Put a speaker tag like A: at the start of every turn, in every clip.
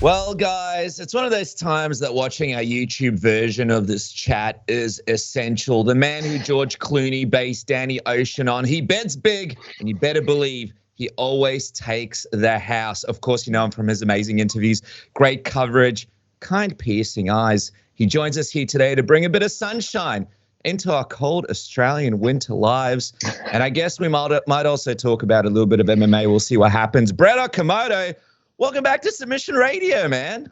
A: Well, guys, it's one of those times that watching our YouTube version of this chat is essential. The man who George Clooney based Danny Ocean on, he bets big, and you better believe he always takes the house. Of course, you know him from his amazing interviews, great coverage, kind, piercing eyes. He joins us here today to bring a bit of sunshine into our cold Australian winter lives. And I guess we might also talk about a little bit of MMA. We'll see what happens. Brett Okamoto, welcome back to Submission Radio, man.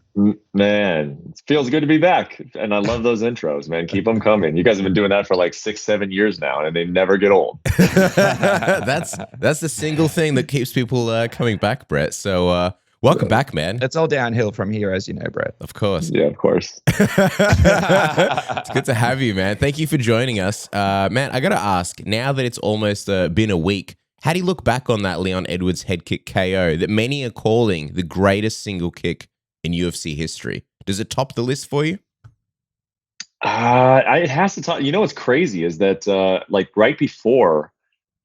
B: Man, it feels good to be back. And I love those intros, man. Keep them coming. You guys have been doing that for like 6-7 years now, and they never get old.
C: That's the single thing that keeps people coming back, Brett. So welcome back, man.
A: It's all downhill from here, as you know, Brett.
C: Of course.
B: Yeah, of course.
C: It's good to have you, man. Thank you for joining us. Man, I got to ask, now that it's almost been a week, how do you look back on that Leon Edwards head kick KO that many are calling the greatest single kick in UFC history? Does it top the list for you?
B: It has to top. You know what's crazy is that like right before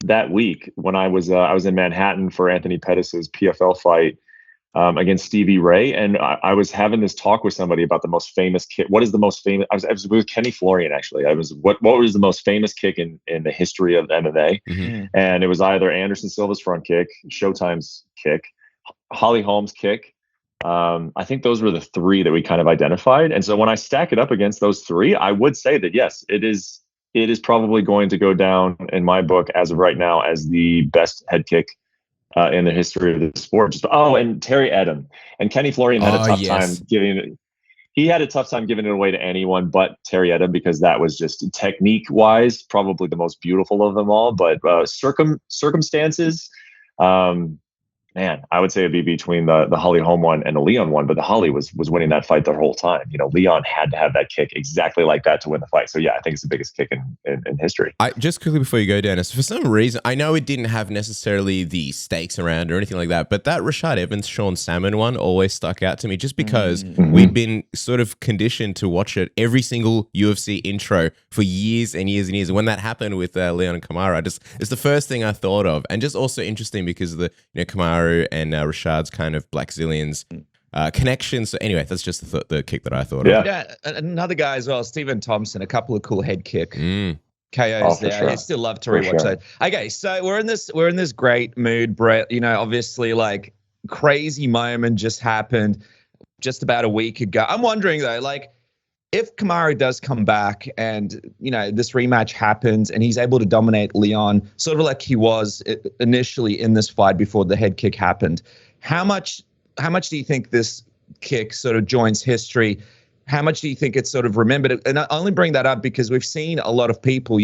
B: that week, when I was in Manhattan for Anthony Pettis' PFL fight against Stevie Ray, and I was having this talk with somebody about the most famous kick. What is the most famous? I was with Kenny Florian, actually. What was the most famous kick in the history of MMA? Mm-hmm. And it was either Anderson Silva's front kick, Showtime's kick, Holly Holm's kick. I think those were the three that we kind of identified. And so when I stack it up against those three, I would say that yes, it is probably going to go down in my book as of right now as the best head kick in the history of the sport. And Terry Edom and Kenny Florian had a tough time giving it. He had a tough time giving it away to anyone but Terry Edom, because that was just technique wise, probably the most beautiful of them all. But circumstances, man, I would say it'd be between the Holly Holm one and the Leon one, but the Holly was winning that fight the whole time. You know, Leon had to have that kick exactly like that to win the fight. So yeah, I think it's the biggest kick in history.
C: Just quickly before you go, Dennis, for some reason, I know it didn't have necessarily the stakes around or anything like that, but that Rashad Evans, Sean Salmon one always stuck out to me just because we'd been sort of conditioned to watch it every single UFC intro for years and years and years. And when that happened with Leon and Kamaru, it's the first thing I thought of. And just also interesting because of the, Kamaru and Rashad's kind of Black Zillions connection. So anyway, that's just the kick that I thought of.
A: Yeah, another guy as well, Stephen Thompson, a couple of cool head kick KOs there. Sure. I still love to rewatch that. Okay, so we're in this great mood, Brett. You know, obviously, like, crazy moment just happened just about a week ago. I'm wondering though, like, if Kamaru does come back and, this rematch happens and he's able to dominate Leon, sort of like he was initially in this fight before the head kick happened, how much do you think this kick sort of joins history? How much do you think it's sort of remembered? And I only bring that up because we've seen a lot of people,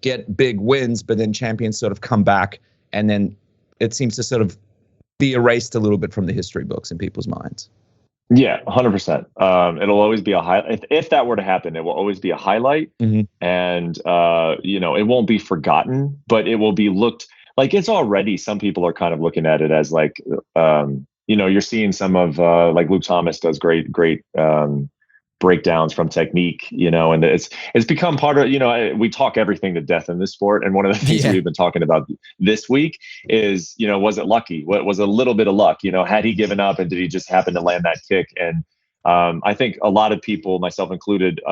A: get big wins, but then champions sort of come back and then it seems to sort of be erased a little bit from the history books in people's minds.
B: Yeah, 100%. It'll always be a highlight. If that were to happen, it will always be a highlight, and it won't be forgotten, but it will be looked like it's already. Some people are kind of looking at it as like, you're seeing some of like Luke Thomas does great breakdowns from technique, and it's become part of, we talk everything to death in this sport. And one of the things we've been talking about this week is, was it lucky? What was a little bit of luck? Had he given up and did he just happen to land that kick? And I think a lot of people, myself included,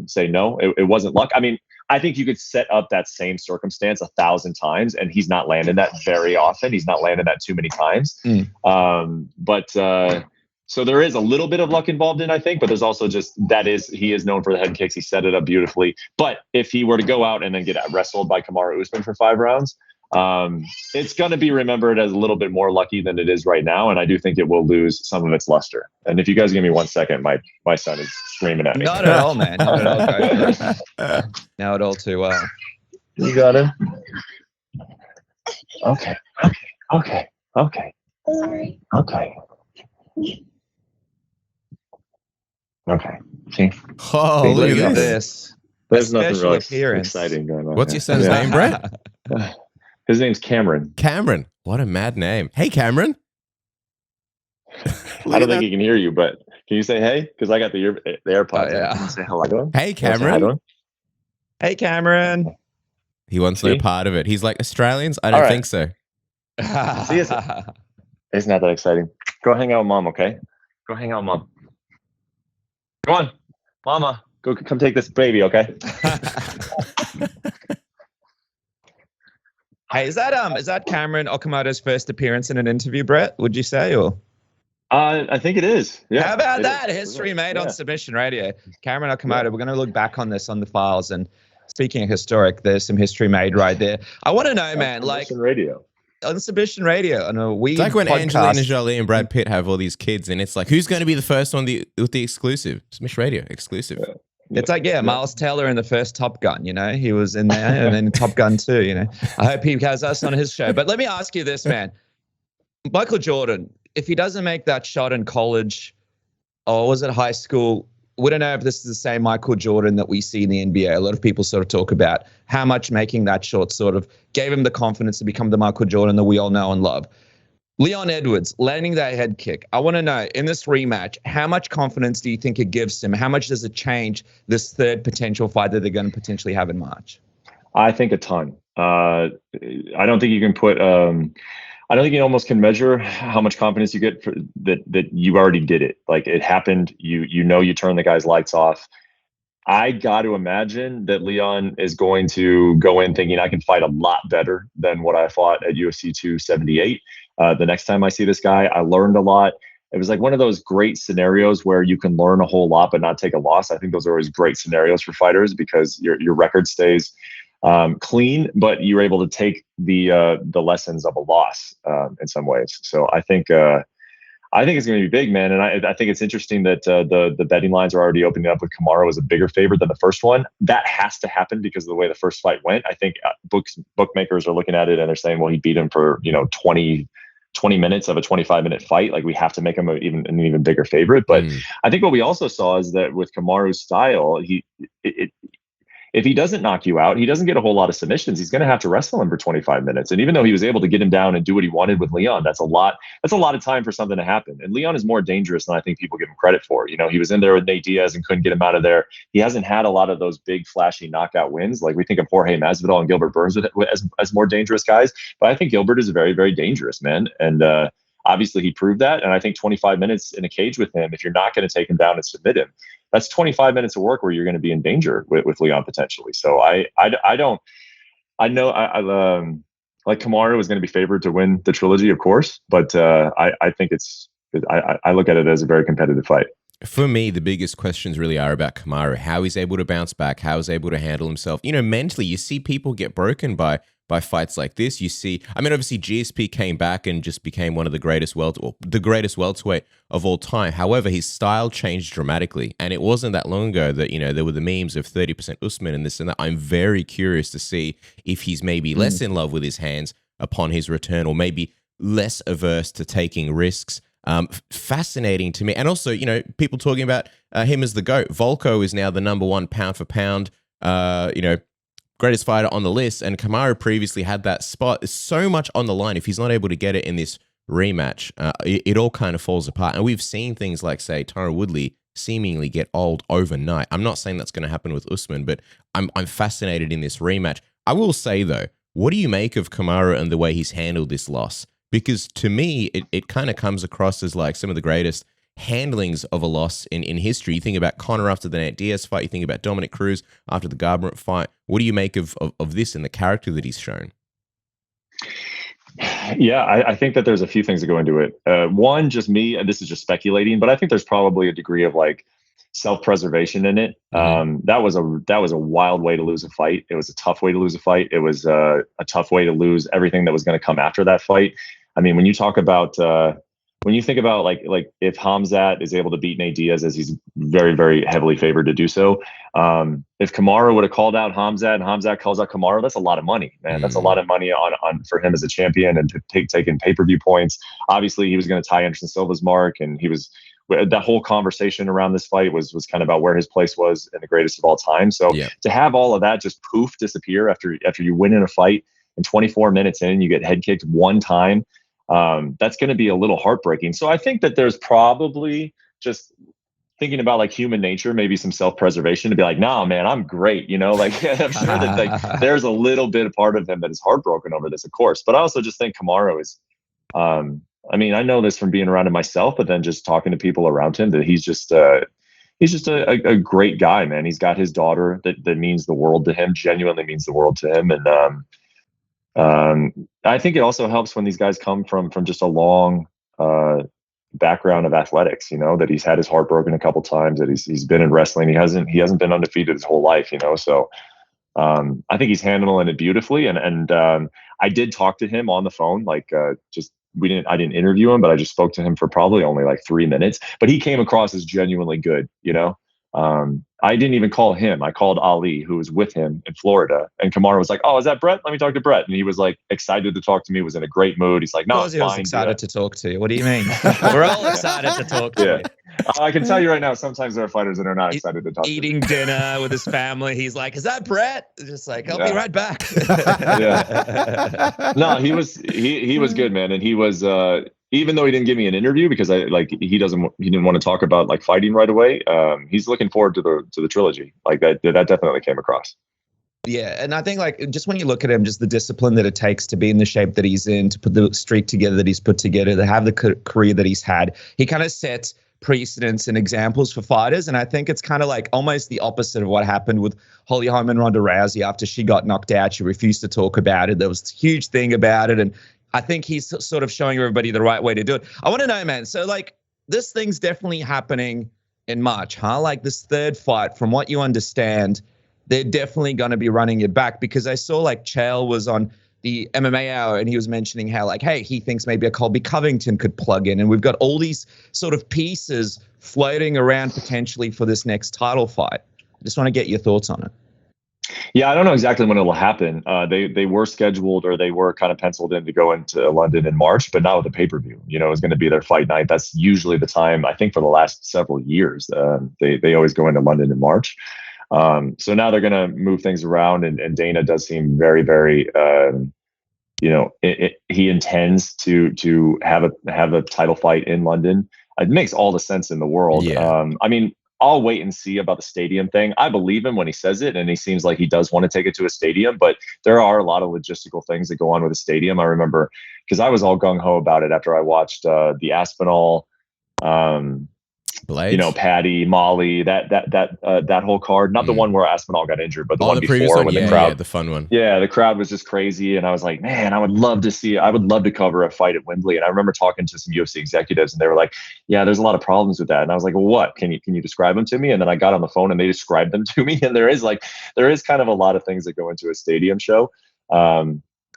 B: say no, it wasn't luck. I mean, I think you could set up that same circumstance 1,000 times and he's not landed that very often. He's not landed that too many times. So there is a little bit of luck involved in, I think, but there's also just he is known for the head kicks. He set it up beautifully. But if he were to go out and then get wrestled by Kamaru Usman for 5 rounds, it's going to be remembered as a little bit more lucky than it is right now. And I do think it will lose some of its luster. And if you guys give me 1 second, my son is screaming at me.
A: Not at all, man. Not at all. Now at all too well.
B: You got it. Okay. Okay. See?
C: Oh,
A: look at this.
B: There's nothing really exciting going on.
C: What's your son's name, Brett?
B: His name's Cameron.
C: Cameron. What a mad name. Hey, Cameron.
B: I don't think he can hear you, but can you say hey? Because I got the AirPods.
A: Yeah.
B: Say hello to him.
C: Hey, Cameron.
A: Hey, Cameron.
C: He wants no part of it. He's like, Australians? I don't think so.
B: See, it's not that exciting. Go hang out with mom, okay? Go hang out, Mom. Come on, Mama. Come take this baby, okay?
A: Hey, is that Cameron Okamoto's first appearance in an interview, Brett? Would you say, or?
B: I think it is. Yeah.
A: How about that? History made on Submission Radio. Cameron Okamoto. We're going to look back on this on the files. And speaking of historic, there's some history made right there. I want to know, man, like
B: radio.
A: On Submission Radio, on a weed
C: It's like when
A: podcast.
C: Angelina Jolie and Brad Pitt have all these kids, and it's like, who's going to be the first one with the exclusive? Submission Radio exclusive.
B: Yeah.
A: It's like, Miles Teller in the first Top Gun, he was in there, and then Top Gun 2, I hope he has us on his show. But let me ask you this, man. Michael Jordan, if he doesn't make that shot in college, or was it high school, we don't know if this is the same Michael Jordan that we see in the NBA. A lot of people sort of talk about how much making that shot sort of gave him the confidence to become the Michael Jordan that we all know and love. Leon Edwards landing that head kick. I want to know, in this rematch, how much confidence do you think it gives him? How much does it change this third potential fight that they're going to potentially have in March?
B: I think a ton. I don't think you can put. I don't think you almost can measure how much confidence you get for that you already did it. Like it happened. You turn the guy's lights off. I got to imagine that Leon is going to go in thinking I can fight a lot better than what I fought at UFC 278. The next time I see this guy, I learned a lot. It was like one of those great scenarios where you can learn a whole lot but not take a loss. I think those are always great scenarios for fighters because your record stays clean, but you're able to take the lessons of a loss in some ways. So I think it's going to be big, man. And I think it's interesting that the betting lines are already opening up with Kamaru as a bigger favorite than the first one. That has to happen because of the way the first fight went. I think bookmakers are looking at it and they're saying, well, he beat him for 20 minutes of a 25-minute fight. Like we have to make him an even bigger favorite. But I think what we also saw is that with Kamaru's style, if he doesn't knock you out, he doesn't get a whole lot of submissions. He's going to have to wrestle him for 25 minutes. And even though he was able to get him down and do what he wanted with Leon, that's a lot of time for something to happen. And Leon is more dangerous than I think people give him credit for. He was in there with Nate Diaz and couldn't get him out of there. He hasn't had a lot of those big flashy knockout wins. Like we think of Jorge Masvidal and Gilbert Burns as more dangerous guys. But I think Gilbert is very, very dangerous, man. And obviously he proved that. And I think 25 minutes in a cage with him, if you're not going to take him down and submit him, that's 25 minutes of work where you're going to be in danger with Leon potentially. So like Kamaru is going to be favored to win the trilogy, of course, but I think I look at it as a very competitive fight.
C: For me, the biggest questions really are about Kamaru, how he's able to bounce back, how he's able to handle himself. Mentally, you see people get broken by fights like this. You see, obviously GSP came back and just became one of the greatest welterweight of all time. However, his style changed dramatically, and it wasn't that long ago that there were the memes of 30% Usman and this and that. I'm very curious to see if he's maybe less in love with his hands upon his return, or maybe less averse to taking risks. Fascinating to me, and also people talking about him as the GOAT. Volko is now the #1 pound for pound. Greatest fighter on the list, and Kamaru previously had that spot. There's so much on the line. If he's not able to get it in this rematch, it all kind of falls apart. And we've seen things like, say, Tyron Woodley seemingly get old overnight. I'm not saying that's going to happen with Usman, but I'm fascinated in this rematch. I will say, though, what do you make of Kamaru and the way he's handled this loss? Because to me, it kind of comes across as like some of the greatest handlings of a loss in history. You think about Conor after the Nate Diaz fight. You think about Dominic Cruz after the Garbrandt fight. What do you make of this and the character that he's shown?
B: Yeah, I think that there's a few things that go into it. One, just me, and this is just speculating, but I think there's probably a degree of like self-preservation in it. That was a wild way to lose a fight. It was a tough way to lose a fight. It was a tough way to lose everything that was going to come after that fight. When you talk about when you think about like if Khamzat is able to beat Nate Diaz, as he's very, very heavily favored to do so, if Kamaru would have called out Khamzat and Khamzat calls out Kamaru, that's a lot of money, man. That's a lot of money on for him as a champion and to taking pay-per-view points. Obviously, he was going to tie Anderson Silva's mark, and that whole conversation around this fight was kind of about where his place was in the greatest of all time. So to have all of that just poof disappear after you win in a fight, and 24 minutes in, you get head kicked one time. That's going to be a little heartbreaking. So I think that there's probably, just thinking about like human nature, maybe some self-preservation to be like, nah, man, I'm great. I'm sure that like there's a little bit of part of him that is heartbroken over this, of course. But I also just think Kamaru is, I mean, I know this from being around him myself, but then just talking to people around him, that he's just a great guy, man. He's got his daughter that means the world to him, genuinely means the world to him. And I think it also helps when these guys come from just a long background of athletics, that he's had his heart broken a couple times, that he's been in wrestling. He hasn't been undefeated his whole life, so I think he's handling it beautifully. And I did talk to him on the phone, I didn't interview him, but I just spoke to him for probably only like 3 minutes, but he came across as genuinely good. I didn't even call him. I called Ali, who was with him in Florida, and Kamaru was like, "Oh, is that Brett? Let me talk to Brett." And he was like excited to talk to me, was in a great mood. He's like, "No,
A: he was excited to talk to you. What do you mean? We're all excited to talk to you."
B: I can tell you right now, sometimes there are fighters that are not excited to talk to
A: eating dinner with his family. He's like, "Is that Brett?" Just like, "I'll be right back."
B: No, he was good, man. And he was, even though he didn't give me an interview because he didn't want to talk about like fighting right away. He's looking forward to the trilogy. Like that definitely came across.
A: Yeah, and I think just when you look at him, just the discipline that it takes to be in the shape that he's in, to put the streak together that he's put together, to have the career that he's had, he kind of sets precedents and examples for fighters. And I think it's kind of like almost the opposite of what happened with Holly Holm and Ronda Rousey after she got knocked out. She refused to talk about it. There was a huge thing about it. And I think he's sort of showing everybody the right way to do it. I want to know, man, so this thing's definitely happening in March, huh? Like this third fight, from what you understand, they're definitely going to be running it back, because I saw Chael was on the MMA Hour and he was mentioning how hey, he thinks maybe a Colby Covington could plug in. And we've got all these sort of pieces floating around potentially for this next title fight. I just want to get your thoughts on it.
B: Yeah, I don't know exactly when it'll happen. They were scheduled, or they were kind of penciled in to go into London in March, but not with the pay-per-view. It was going to be their fight night. That's usually the time, I think, for the last several years. They always go into London in March. So now they're going to move things around, and Dana does seem very, very, he intends to have a title fight in London. It makes all the sense in the world.
C: Yeah.
B: I mean, I'll wait and see about the stadium thing. I believe him when he says it, and he seems like he does want to take it to a stadium, but there are a lot of logistical things that go on with a stadium. I remember, because I was all gung-ho about it after I watched the Aspinall,
C: Blades.
B: Patty, Molly, that whole card, not the one where Aspinall got injured, but the one before when the crowd,
C: the fun one.
B: Yeah, the crowd was just crazy. And I was like, man, I would love to cover a fight at Wembley. And I remember talking to some UFC executives, and they were like, yeah, there's a lot of problems with that. And I was like, well, what? Can you describe them to me? And then I got on the phone and they described them to me. And there is kind of a lot of things that go into a stadium show.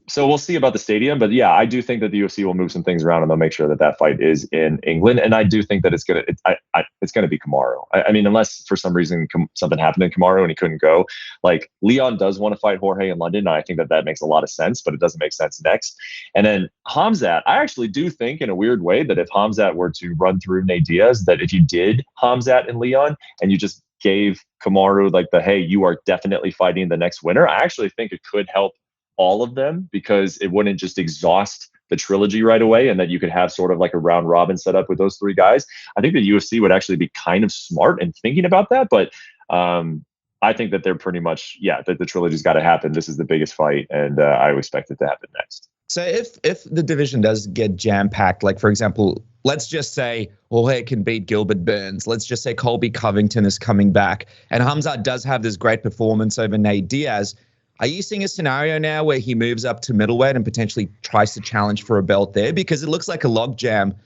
B: So we'll see about the stadium, but yeah, I do think that the UFC will move some things around, and they'll make sure that fight is in England. And I do think that it's gonna be Kamaru. I mean, unless for some reason something happened in Kamaru and he couldn't go. Like Leon does want to fight Jorge in London, and I think that makes a lot of sense, but it doesn't make sense next. And then Khamzat, I actually do think in a weird way that if Khamzat were to run through Nate Diaz, that if you did Khamzat and Leon and you just gave Kamaru hey, you are definitely fighting the next winner, I actually think it could help all of them, because it wouldn't just exhaust the trilogy right away, and that you could have sort of like a round robin set up with those three guys. I think the UFC would actually be kind of smart in thinking about that, but I think that they're pretty much, that the trilogy's got to happen. This is the biggest fight, and I expect it to happen next.
A: So if the division does get jam-packed, like for example, let's just say Jorge can beat Gilbert Burns. Let's just say Colby Covington is coming back, and Khamzat does have this great performance over Nate Diaz. Are you seeing a scenario now where he moves up to middleweight and potentially tries to challenge for a belt there? Because it looks like a logjam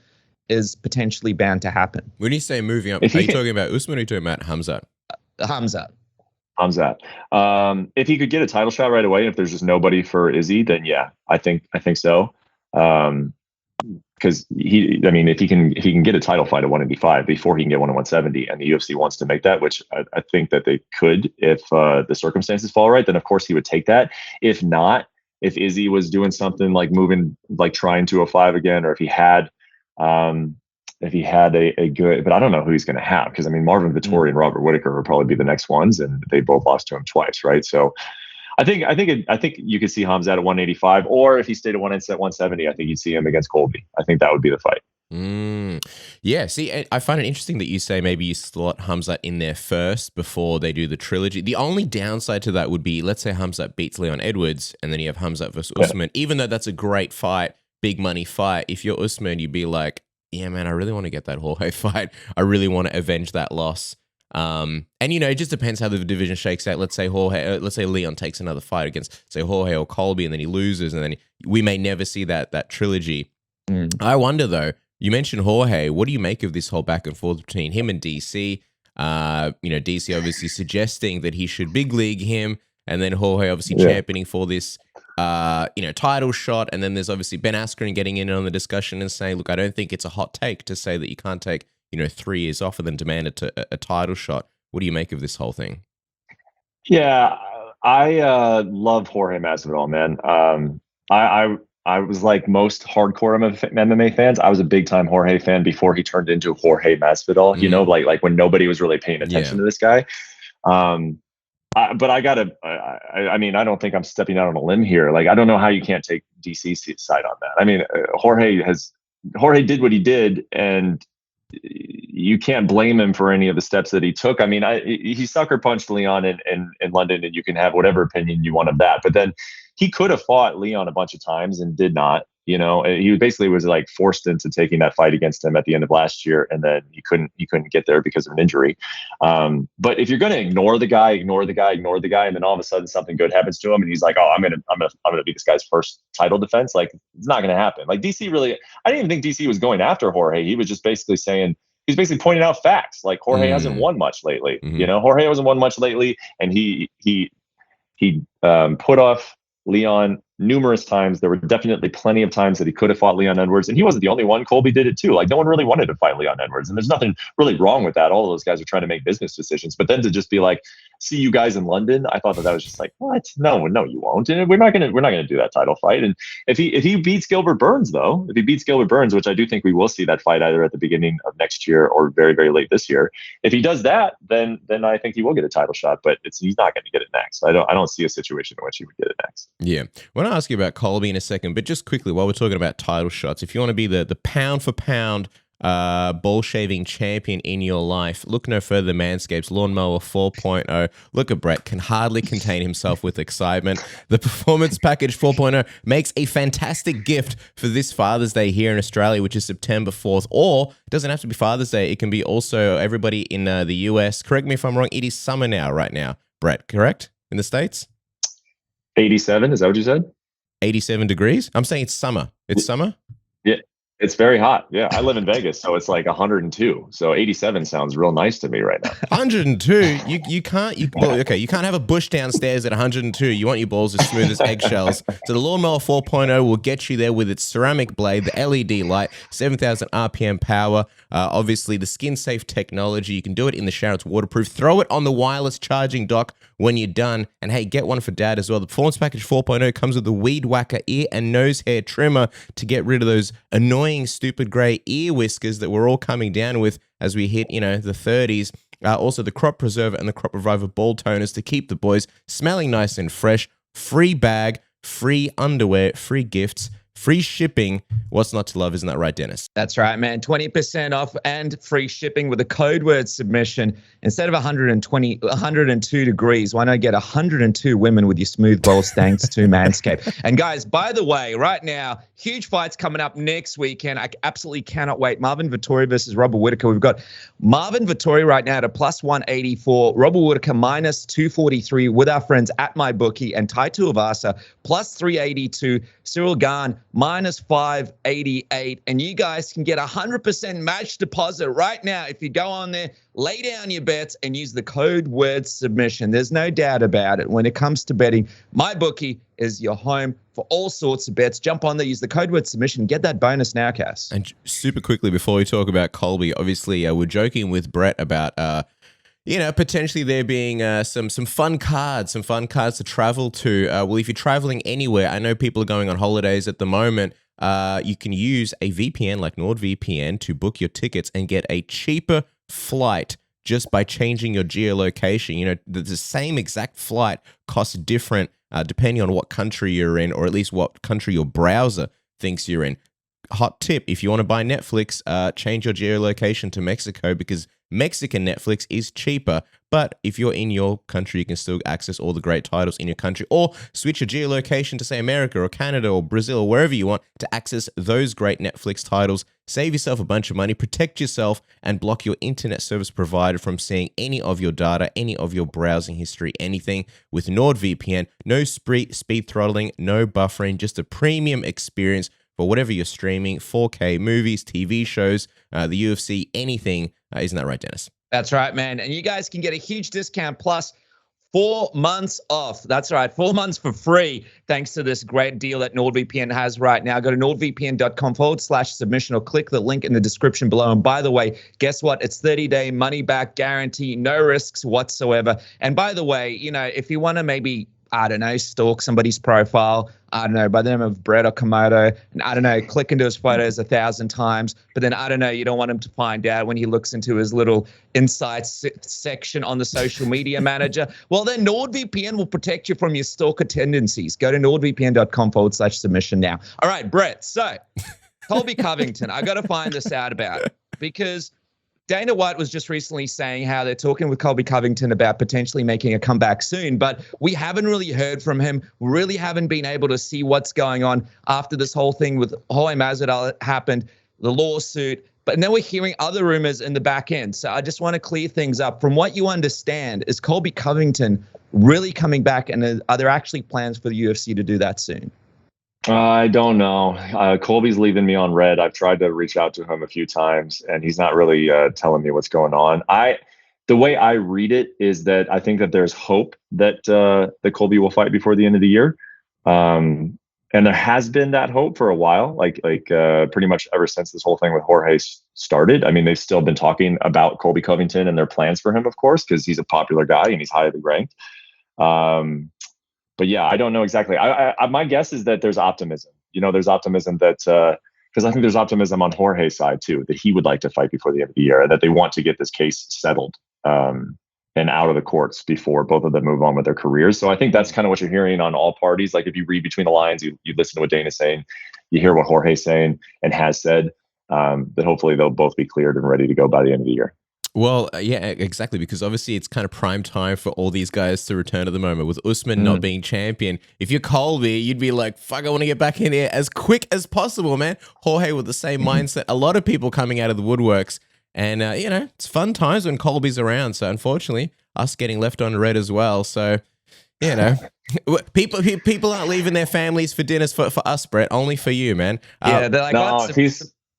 A: is potentially bound to happen.
C: When you say moving up, are you talking about Usman or are you talking about Khamzat?
B: Khamzat. If he could get a title shot right away, if there's just nobody for Izzy, then yeah, I think so. Because if he can get a title fight at 185 before he can get one at 170, and the UFC wants to make that, which I think that they could if the circumstances fall right, then of course he would take that. If not, if Izzy was doing something like moving, like trying 205 again, or if he had a good, but I don't know who he's going to have, because Marvin Vettori and Robert Whittaker will probably be the next ones, and they both lost to him twice, right? So I think you could see Khamzat at 185, or if he stayed at 170, I think you'd see him against Colby. I think that would be the fight.
C: Yeah, see, I find it interesting that you say maybe you slot Khamzat in there first before they do the trilogy. The only downside to that would be, let's say Khamzat beats Leon Edwards, and then you have Khamzat versus Usman. Even though that's a great fight, big money fight. If you're Usman, you'd be like, yeah, man, I really want to get that Jorge fight. I really want to avenge that loss. And it just depends how the division shakes out. Let's say Leon takes another fight against, say, Jorge or Colby, and then he loses, and then we may never see that trilogy. I wonder though. You mentioned Jorge. What do you make of this whole back and forth between him and DC? DC obviously suggesting that he should big league him, and then Jorge obviously championing for this, title shot. And then there's obviously Ben Askren getting in on the discussion and saying, look, I don't think it's a hot take to say that you can't take 3 years off and then demand a title shot. What do you make of this whole thing?
B: Yeah, I love Jorge Masvidal, man. I was like most hardcore MMA fans. I was a big time Jorge fan before he turned into Jorge Masvidal. Like when nobody was really paying attention to this guy. But I gotta. I mean, I don't think I'm stepping out on a limb here. Like, I don't know how you can't take DC's side on that. I mean, Jorge did what he did, and you can't blame him for any of the steps that he took. I mean, he sucker punched Leon in London, and you can have whatever opinion you want of that. But then he could have fought Leon a bunch of times and did not. He basically was like forced into taking that fight against him at the end of last year, and then he couldn't get there because of an injury. But if you're going to ignore the guy, and then all of a sudden something good happens to him, and he's like, "Oh, I'm gonna be this guy's first title defense." Like, it's not going to happen. Like, DC really, I didn't even think DC was going after Jorge. He was just basically saying, he's basically pointing out facts. Like, Jorge hasn't won much lately. Jorge hasn't won much lately, and he put off Leon numerous times. There were definitely plenty of times that he could have fought Leon Edwards, and he wasn't the only one. Colby did it too. Like, no one really wanted to fight Leon Edwards, and there's nothing really wrong with that. All of those guys are trying to make business decisions, but then to just be like, see you guys in London, I thought that was just like, what? No, you won't. And we're not gonna do that title fight. And if he beats Gilbert Burns, which I do think we will see that fight either at the beginning of next year or very, very late this year. If he does that, then I think he will get a title shot, but he's not going to get it next. I don't see a situation in which he would get it next.
C: Yeah. When I ask you about Colby in a second, but just quickly, while we're talking about title shots, if you want to be the pound for pound ball shaving champion in your life, look no further than Manscaped's Lawnmower 4.0. Look at Brett, can hardly contain himself with excitement. The Performance Package 4.0 makes a fantastic gift for this Father's Day here in Australia, which is September 4th. Or it doesn't have to be Father's Day. It can be also everybody in the US. Correct me if I'm wrong. It is summer now, right now. Brett, correct? In the States?
B: 87, is that what you said?
C: 87 degrees? I'm saying it's summer. It's summer?
B: Yeah, it's very hot. Yeah, I live in Vegas, so it's like 102. So 87 sounds real nice to me right now.
C: 102? You can't have a bush downstairs at 102. You want your balls as smooth as eggshells. So the Lawnmower 4.0 will get you there with its ceramic blade, the LED light, 7,000 RPM power, obviously the skin-safe technology. You can do it in the shower. It's waterproof. Throw it on the wireless charging dock when you're done. And hey, get one for dad as well. The Performance Package 4.0 comes with the Weed Whacker ear and nose hair trimmer to get rid of those annoying, stupid gray ear whiskers that we're all coming down with as we hit, the 30s. Also, the Crop Preserver and the Crop Reviver ball toners to keep the boys smelling nice and fresh. Free bag, free underwear, free gifts, free shipping. What's not to love? Isn't that right, Dennis?
A: That's right, man. 20% off and free shipping with a code word submission. Instead of 102 degrees, why not get 102 women with your smooth balls thanks to Manscaped? And guys, by the way, right now, huge fights coming up next weekend. I absolutely cannot wait. Marvin Vettori versus Robert Whittaker. We've got Marvin Vettori right now at a plus 184, Robert Whittaker minus 243 with our friends at MyBookie, and Tai Tuivasa plus 382, Ciryl Gane minus 588. And you guys can get 100% match deposit right now if you go on there, lay down your bets, and use the code word submission. There's no doubt about it. When it comes to betting, MyBookie is your home for all sorts of bets. Jump on there, use the code word submission, get that bonus now, Cass.
C: And super quickly before we talk about Colby, obviously we're joking with Brett about potentially there being some fun cards to travel to. Well, if you're traveling anywhere, I know people are going on holidays at the moment. You can use a VPN like NordVPN to book your tickets and get a cheaper flight just by changing your geolocation. The same exact flight costs different depending on what country you're in, or at least what country your browser thinks you're in. hot tip, if you want to buy Netflix, change your geolocation to Mexico because Mexican Netflix is cheaper. But if you're in your country, you can still access all the great titles in your country, or switch your geolocation to, say, America or Canada or Brazil or wherever you want to access those great Netflix titles. Save yourself a bunch of money, protect yourself, and block your internet service provider from seeing any of your data, any of your browsing history, anything with NordVPN. No speed throttling, no buffering, just a premium experience for whatever you're streaming, 4K movies, TV shows, the UFC, anything. Isn't that right, Dennis?
A: That's right, man. And you guys can get a huge discount plus 4 months off. That's right, 4 months for free thanks to this great deal that NordVPN has right now. Go to nordvpn.com/submission or click the link in the description below. And by the way, guess what? It's 30-day money-back guarantee, no risks whatsoever. And by the way, you know, if you want to maybe, I don't know, stalk somebody's profile, I don't know, by the name of Brett or Komodo, and I don't know, click into his photos 1,000 times, but then I don't know, you don't want him to find out when he looks into his little insights section on the social media manager. Well, then NordVPN will protect you from your stalker tendencies. Go to nordvpn.com/submission now. All right, Brett, so Colby Covington, I got to find this out about because Dana White was just recently saying how they're talking with Colby Covington about potentially making a comeback soon, but we haven't really heard from him. We really haven't been able to see what's going on after this whole thing with Jorge Masvidal happened, the lawsuit, but now we're hearing other rumors in the back end. So I just want to clear things up. From what you understand, is Colby Covington really coming back, and are there actually plans for the UFC to do that soon?
B: I don't know. Colby's leaving me on red. I've tried to reach out to him a few times, and he's not really telling me what's going on. The way I read it is that I think that there's hope that that Colby will fight before the end of the year, and there has been that hope for a while, like pretty much ever since this whole thing with Jorge started. I mean, they've still been talking about Colby Covington and their plans for him, of course, because he's a popular guy and he's highly ranked. But yeah, I don't know exactly. My guess is that there's optimism. You know, there's optimism that because I think there's optimism on Jorge's side too, that he would like to fight before the end of the year, and that they want to get this case settled and out of the courts before both of them move on with their careers. So I think that's kind of what you're hearing on all parties. Like if you read between the lines, you listen to what Dana's saying, you hear what Jorge's saying and has said, that hopefully they'll both be cleared and ready to go by the end of the year.
C: Well, yeah, exactly, because obviously it's kind of prime time for all these guys to return at the moment. With Usman not being champion, if you're Colby, you'd be like, fuck, I want to get back in here as quick as possible, man. Jorge with the same mindset. A lot of people coming out of the woodworks, and, you know, it's fun times when Colby's around. So unfortunately, us getting left on red as well. So, you know, people aren't leaving their families for dinners for us, Brett, only for you, man.
A: Yeah, they're like,
B: no,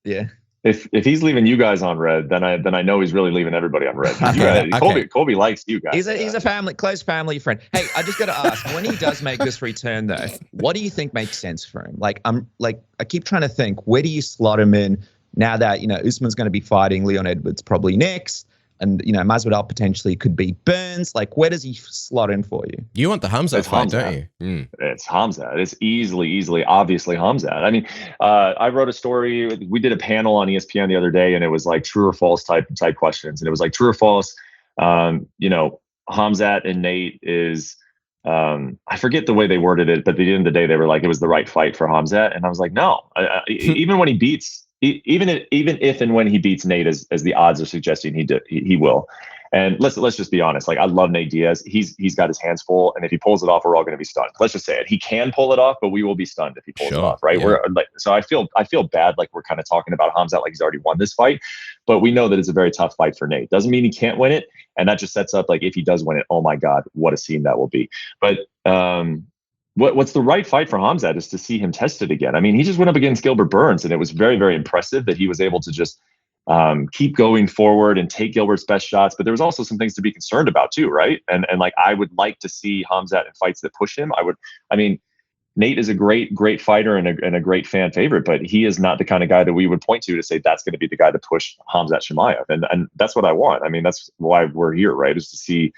A: yeah.
B: If he's leaving you guys on red, then I know he's really leaving everybody on red. Colby likes you guys.
A: He's a close family friend. Hey, I just got to ask, when he does make this return though, what do you think makes sense for him? I keep trying to think, where do you slot him in now that, you know, Usman's going to be fighting Leon Edwards probably next, and, you know, Masvidal potentially could be Burns. Like, where does he slot in for you?
C: You want the Khamzat fight, don't you? Mm.
B: It's Khamzat. It's easily, obviously Khamzat. I mean, I wrote a story. We did a panel on ESPN the other day, and it was like true or false type questions. And it was like true or false. You know, Khamzat and Nate is, I forget the way they worded it, but at the end of the day, they were like, it was the right fight for Khamzat. And I was like, no, even when he beats, even if and when he beats Nate, as the odds are suggesting he will. And let's just be honest. Like, I love Nate Diaz. He's got his hands full, and if he pulls it off, we're all going to be stunned. Let's just say it. He can pull it off, but we will be stunned if he pulls it off, right? Yeah. We're like, so I feel bad, like we're kind of talking about Khamzat like he's already won this fight, but we know that it's a very tough fight for Nate. Doesn't mean he can't win it, and that just sets up, like, if he does win it, oh my God, what a scene that will be. But what's the right fight for Khamzat is to see him tested again. I mean, he just went up against Gilbert Burns, and it was very, very impressive that he was able to just keep going forward and take Gilbert's best shots. But there was also some things to be concerned about too, right? And like, I would like to see Khamzat in fights that push him. I mean, Nate is a great fighter and a great fan favorite, but he is not the kind of guy that we would point to say that's going to be the guy to push Khamzat Chimaev. And that's what I want. I mean, that's why we're here, right? Is to see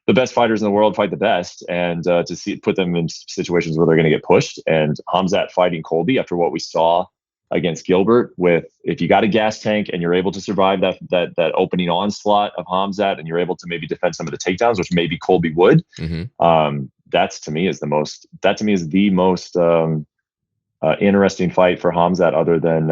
B: the best fighters in the world fight the best, and to put them in situations where they're going to get pushed. And Khamzat fighting Colby, after what we saw against Gilbert, with, if you got a gas tank and you're able to survive that opening onslaught of Khamzat, and you're able to maybe defend some of the takedowns, which maybe Colby would, that to me is the most interesting fight for Khamzat, other than,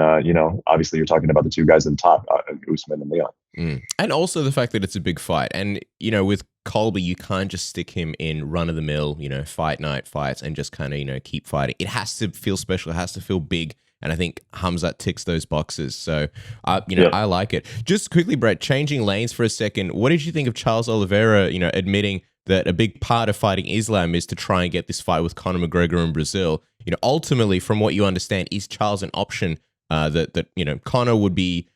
B: obviously you're talking about the two guys at the top, Usman and Leon.
C: And also the fact that it's a big fight. And, with Colby, you can't just stick him in run-of-the-mill, fight night fights and just kind of, keep fighting. It has to feel special. It has to feel big. And I think Khamzat ticks those boxes. So, I like it. Just quickly, Brett, changing lanes for a second. What did you think of Charles Oliveira, admitting that a big part of fighting Islam is to try and get this fight with Conor McGregor in Brazil? Ultimately, from what you understand, is Charles an option that Conor would be?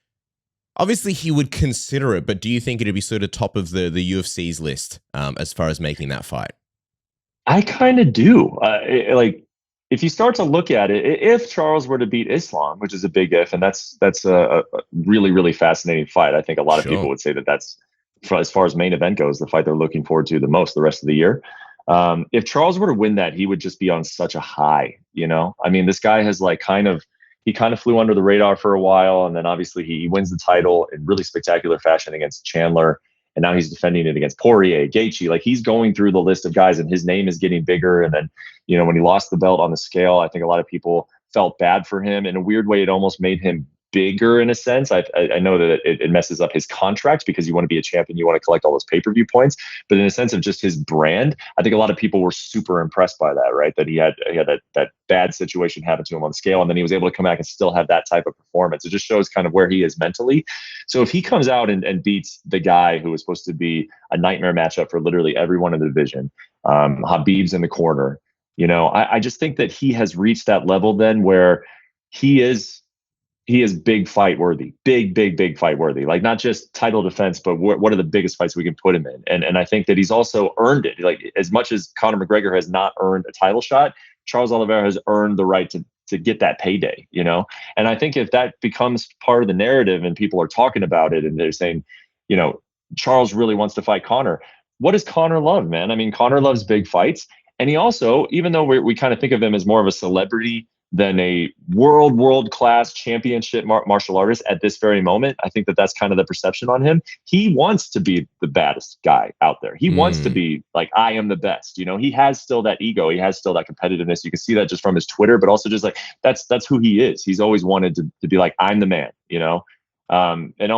C: Obviously, he would consider it, but do you think it'd be sort of top of the UFC's list as far as making that fight?
B: I kind of do. If you start to look at it, if Charles were to beat Islam, which is a big if, and that's a really, really fascinating fight. I think a lot of people would say that's, as far as main event goes, the fight they're looking forward to the most the rest of the year. If Charles were to win that, he would just be on such a high, I mean, this guy has he kind of flew under the radar for a while, and then obviously he wins the title in really spectacular fashion against Chandler, and now he's defending it against Poirier, Gaethje. He's going through the list of guys, and his name is getting bigger. And then, when he lost the belt on the scale, I think a lot of people felt bad for him. In a weird way, it almost made him bigger in a sense. I know that it messes up his contract, because you want to be a champion, you want to collect all those pay-per-view points. But in a sense of just his brand, I think a lot of people were super impressed by that, right? That he had that bad situation happen to him on the scale, and then he was able to come back and still have that type of performance. It just shows kind of where he is mentally. So if he comes out and beats the guy who was supposed to be a nightmare matchup for literally everyone in the division, Khabib's in the corner, I just think that he has reached that level then where he is big fight worthy, big fight worthy. Not just title defense, but what are the biggest fights we can put him in? And I think that he's also earned it. As much as Conor McGregor has not earned a title shot, Charles Oliveira has earned the right to get that payday, And I think if that becomes part of the narrative and people are talking about it and they're saying, Charles really wants to fight Conor. What does Conor love, man? I mean, Conor loves big fights. And he also, even though we kind of think of him as more of a celebrity than a world-class championship martial artist at this very moment, I think that's kind of the perception on him. He wants to be the baddest guy out there. He wants to be I am the best. He has still that ego. He has still that competitiveness. You can see that just from his Twitter, but also just that's who he is. He's always wanted to be I'm the man, and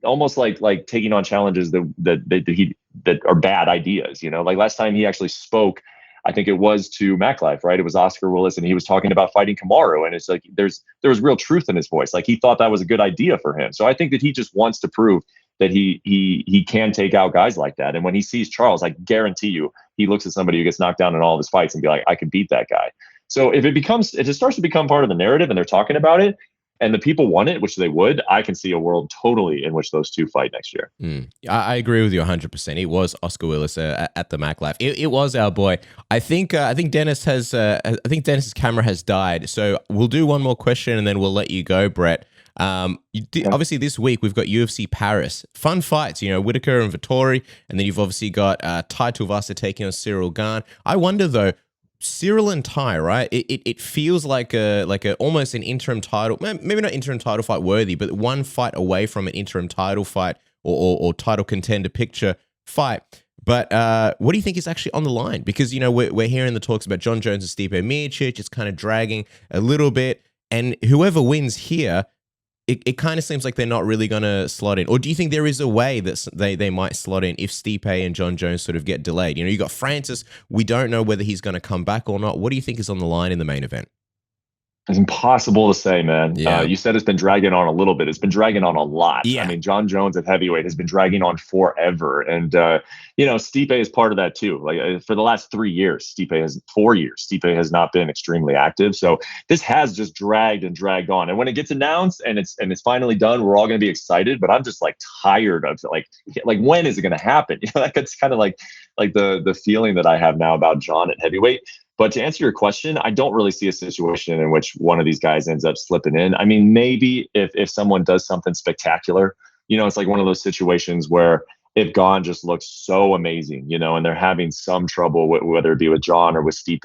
B: almost like taking on challenges that are bad ideas. Last time he actually spoke, I think it was to MacLife, right? It was Oscar Willis, and he was talking about fighting Kamaru, and it's there was real truth in his voice. He thought that was a good idea for him. So I think that he just wants to prove that he can take out guys like that. And when he sees Charles, I guarantee you, he looks at somebody who gets knocked down in all of his fights and be like, I could beat that guy. So if it starts to become part of the narrative and they're talking about it, and the people want it, which they would, I can see a world totally in which those two fight next year.
C: I agree with you 100%. It was Oscar Willis at the MacLife. It was our boy. I think Dennis's camera has died. So we'll do one more question and then we'll let you go, Brett. Obviously this week we've got UFC Paris. Fun fights, Whitaker and Vettori, and then you've obviously got Tai Tuivasa taking on Ciryl Gane. I wonder though, Ciryl and Tai, right? It feels like a almost an interim title, maybe not interim title fight worthy, but one fight away from an interim title fight or title contender picture fight. But what do you think is actually on the line? Because we're hearing the talks about Jon Jones and Stipe Miocic. It's kind of dragging a little bit, and whoever wins here, it kind of seems like they're not really going to slot in. Or do you think there is a way that they might slot in if Stipe and Jon Jones sort of get delayed? You got Francis. We don't know whether he's going to come back or not. What do you think is on the line in the main event?
B: It's impossible to say, man.
C: Yeah.
B: You said it's been dragging on a little bit. It's been dragging on a lot.
C: Yeah.
B: I mean, Jon Jones at heavyweight has been dragging on forever. And, Stipe is part of that too. For the last 4 years, Stipe has not been extremely active. So this has just dragged and dragged on. And when it gets announced and it's finally done, we're all going to be excited. But I'm just tired of when is it going to happen? That's kind of like the feeling that I have now about Jon at heavyweight. But to answer your question, I don't really see a situation in which one of these guys ends up slipping in. I mean, maybe if someone does something spectacular, it's like one of those situations where if Gane just looks so amazing, and they're having some trouble, whether it be with Jon or with Stipe,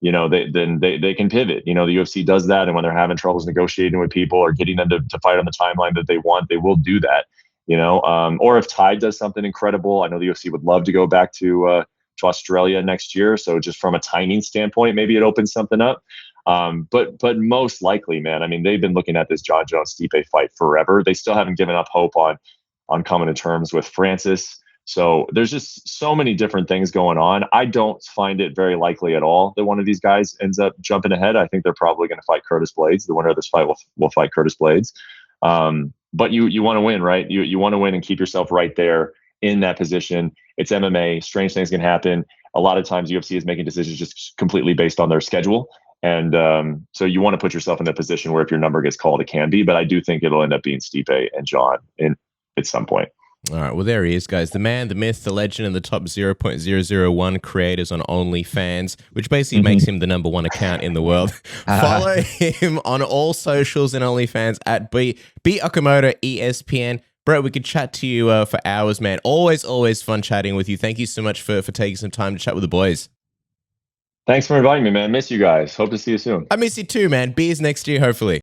B: then they can pivot. The UFC does that. And when they're having troubles negotiating with people or getting them to fight on the timeline that they want, they will do that, or if Tai does something incredible. I know the UFC would love to go back to Australia next year. So just from a timing standpoint, maybe it opens something up. But most likely, man, I mean, they've been looking at this Jon Jones Stipe fight forever. They still haven't given up hope on coming to terms with Francis. So there's just so many different things going on. I don't find it very likely at all that one of these guys ends up jumping ahead. I think they're probably going to fight Curtis Blades. The winner of this fight will fight Curtis Blades. But you want to win, right? You want to win and keep yourself right there in that position. It's MMA. Strange things can happen. A lot of times UFC is making decisions just completely based on their schedule. And so you want to put yourself in that position where if your number gets called, it can be. But I do think it'll end up being Stipe and Jon at some point.
C: All right, well, there he is, guys. The man, the myth, the legend, and the top 0.001 creators on OnlyFans, which basically makes him the #1 account in the world. Follow him on all socials and OnlyFans at Okamoto ESPN. Bro, we could chat to you for hours, man. Always fun chatting with you. Thank you so much for taking some time to chat with the boys.
B: Thanks for inviting me, man. Miss you guys. Hope to see you soon.
C: I miss you too, man. Beers next year, hopefully.